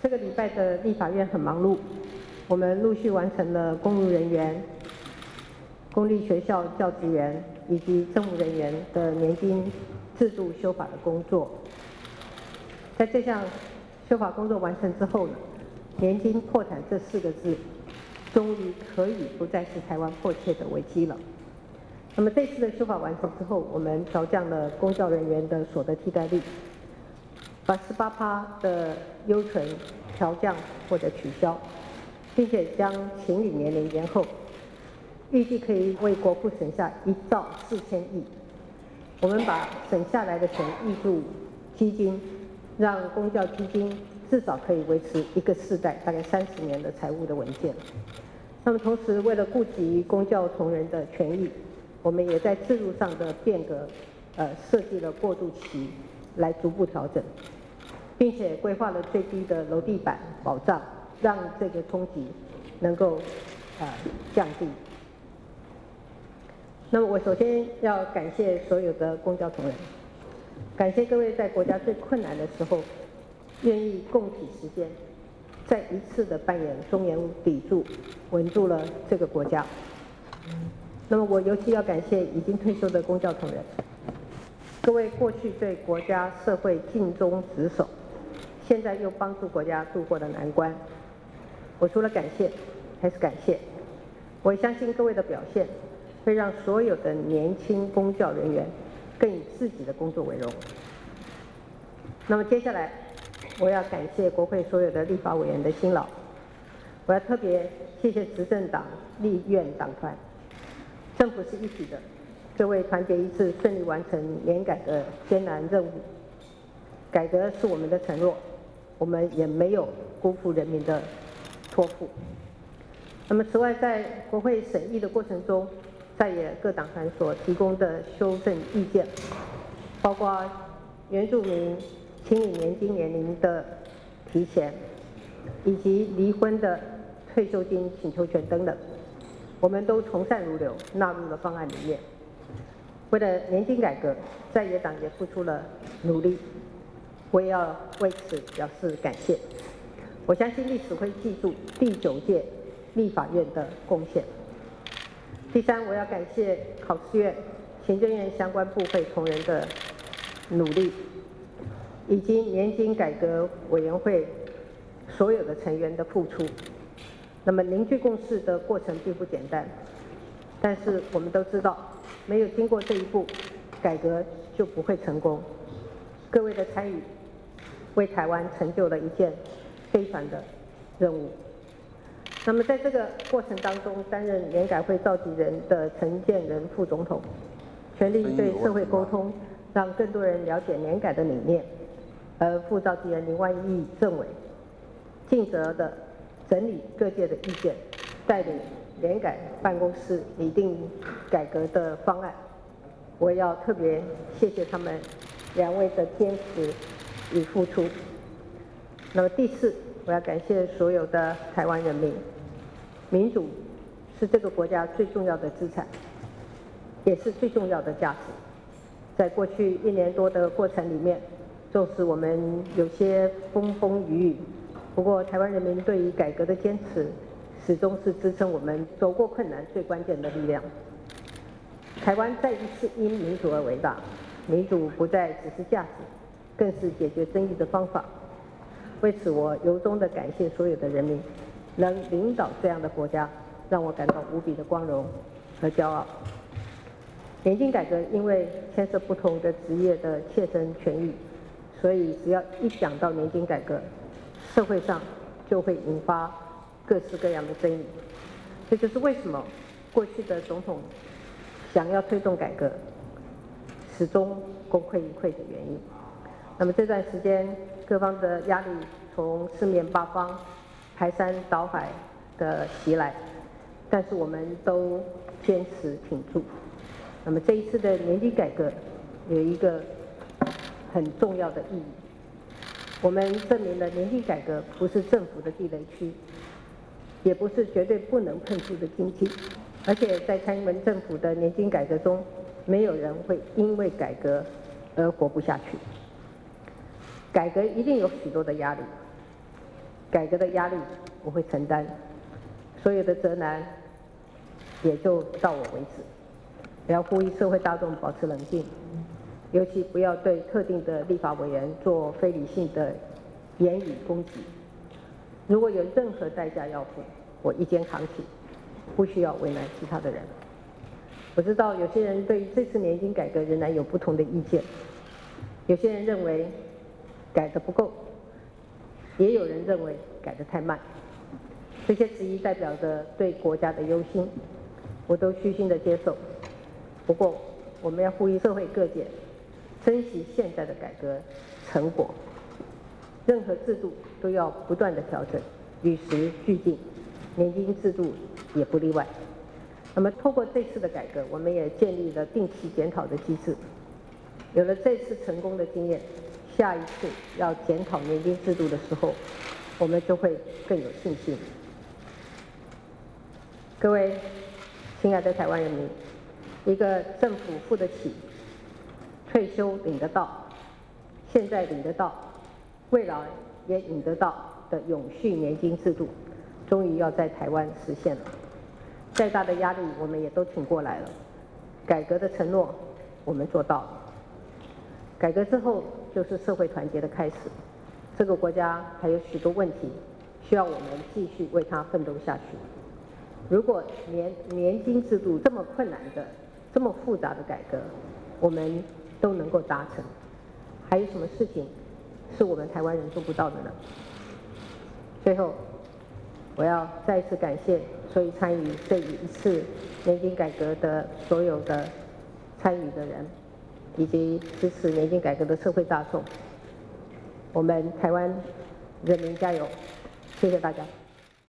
这个礼拜的立法院很忙碌，我们陆续完成了公务人员、公立学校教职员以及政务人员的年金制度修法的工作。在这项修法工作完成之后呢，年金破产这4个字，终于可以不再是台湾迫切的危机了。那么这次的修法完成之后，我们调降了公教人员的所得替代率，把18%的优存调降或者取消，并且将请领年龄延后，预计可以为国库省下1兆4000亿。我们把省下来的钱挹注基金，让公教基金至少可以维持一个世代，大概30年的财务的稳健。那么同时，为了顾及公教同仁的权益，我们也在制度上的变革，设计了过渡期来逐步调整，并且规划了最低的楼地板保障，让这个冲击能够降低。那么我首先要感谢所有的公教同仁，感谢各位在国家最困难的时候，愿意共体时间，再一次的扮演中原砥柱，稳住了这个国家。那么我尤其要感谢已经退休的公教同仁，各位过去对国家社会尽忠职守，现在又帮助国家度过了难关。我除了感谢，还是感谢。我相信各位的表现，会让所有的年轻公教人员更以自己的工作为荣。那么接下来，我要感谢国会所有的立法委员的辛劳，我要特别谢谢执政党立院党团，政府是一体的，各位团结一致，顺利完成年改的艰难任务。改革是我们的承诺，我们也没有辜负人民的托付。那么此外，在国会审议的过程中，在野各党团所提供的修正意见，包括原住民请领年金年龄的提前，以及离婚的退休金请求权等等，我们都从善如流，纳入了方案里面。为了年金改革，在野党也付出了努力，我也要为此表示感谢。我相信历史会记住第9届立法院的贡献。第三，我要感谢考试院、行政院相关部会同仁的努力，以及年金改革委员会所有的成员的付出。那么凝聚共识的过程并不简单，但是我们都知道，没有经过这一步，改革就不会成功。各位的参与，为台湾成就了一件非凡的任务。那么在这个过程当中，担任年改会召集人的陈建仁副总统，全力对社会沟通，让更多人了解年改的理念。而副召集人林万益政委，尽责的整理各界的意见，带领年改办公室拟定改革的方案。我要特别谢谢他们2位的坚持与付出。那么第4，我要感谢所有的台湾人民。民主是这个国家最重要的资产，也是最重要的价值。在过去1年多的过程里面，纵使我们有些风风雨雨，不过台湾人民对于改革的坚持，始终是支撑我们走过困难最关键的力量。台湾再一次因民主而伟大，民主不再只是价值，更是解决争议的方法。为此，我由衷的感谢所有的人民，能领导这样的国家，让我感到无比的光荣和骄傲。年金改革因为牵涉不同的职业的切身权益，所以只要一讲到年金改革，社会上就会引发各式各样的争议。这就是为什么过去的总统想要推动改革，始终功亏一篑的原因。那么这段时间，各方的压力从四面八方排山倒海的袭来，但是我们都坚持挺住。那么这一次的年金改革有一个很重要的意义，我们证明了年金改革不是政府的地雷区，也不是绝对不能碰触的禁忌，而且在蔡英文政府的年金改革中，没有人会因为改革而活不下去。改革一定有许多的压力，改革的压力我会承担，所有的责难也就到我为止。我要呼吁社会大众保持冷静，尤其不要对特定的立法委员做非理性的言语攻击。如果有任何代价要付，我一肩扛起，不需要为难其他的人。我知道有些人对于这次年金改革仍然有不同的意见，有些人认为改得不够，也有人认为改得太慢。这些质疑代表着对国家的忧心，我都虚心的接受。不过，我们要呼吁社会各界珍惜现在的改革成果，任何制度都要不断的调整，与时俱进，年金制度也不例外。那么，透过这次的改革，我们也建立了定期检讨的机制。有了这次成功的经验，下一次要检讨年金制度的时候，我们就会更有信心。各位亲爱的台湾人民，一个政府付得起、退休领得到、现在领得到、未来也领得到的永续年金制度，终于要在台湾实现了。再大的压力，我们也都挺过来了。改革的承诺，我们做到了。改革之后，就是社会团结的开始。这个国家还有许多问题，需要我们继续为它奋斗下去。如果年金制度这么困难的、这么复杂的改革，我们都能够达成，还有什么事情是我们台湾人做不到的呢？最后，我要再一次感谢所有参与这一次年金改革的所有的参与的人，以及支持年金改革的社会大众。我们台湾人民加油！谢谢大家。